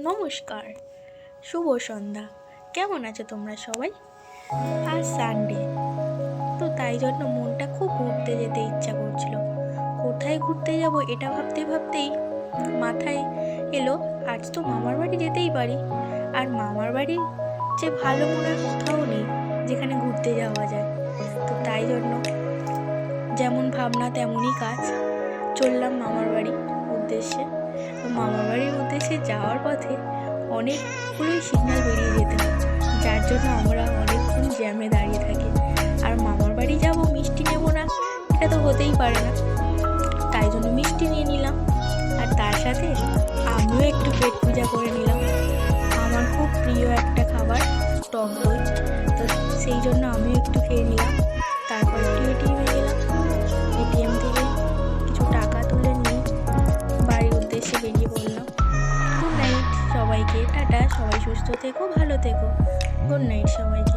নমস্কার, শুভ সন্ধ্যা। কেমন আছো তোমরা সবাই? আজ সানডে, তো তাই জন্য মনটা খুব ঘুরতে যেতে ইচ্ছা করছিল। কোথায় ঘুরতে যাব এটা ভাবতে ভাবতেই মাথায় এলো আজ তো মামার বাড়ি যেতেই পারি। আর মামার বাড়ির যে ভালো মনে হয় কোথাও নেই যেখানে ঘুরতে যাওয়া যায়। তো তাই জন্য যেমন ভাবনা তেমনই কাজ, চললাম মামার বাড়ির উদ্দেশ্যে। তো মামার বাড়ির উদ্দেশ্যে যাওয়ার পথে অনেকগুলোই সিগন্যাল বেরিয়ে যেতে হয়, যার জন্য আমরা অনেকক্ষণ জ্যামে দাঁড়িয়ে থাকি। আর মামার বাড়ি যাব, মিষ্টি নেব না এটা তো হতেই পারে না, তাই জন্য মিষ্টি নিয়ে নিলাম। আর তার সাথে আমিও একটু পেট পূজা করে নিলাম। আমার খুব প্রিয় একটা খাবার টক দই, তো সেই জন্য আমিও একটু খেয়ে নিলাম। তারপর একটু এটিএমে গেলাম, এটিএম থেকে কিছু টাকা তুলে নিয়ে বাড়ির উদ্দেশ্যে বেরিয়ে পড়লাম। গুড নাইট সবাইকে, টাটা। সবাই সুস্থ থেকো, ভালো থেকো। গুড নাইট সবাইকে।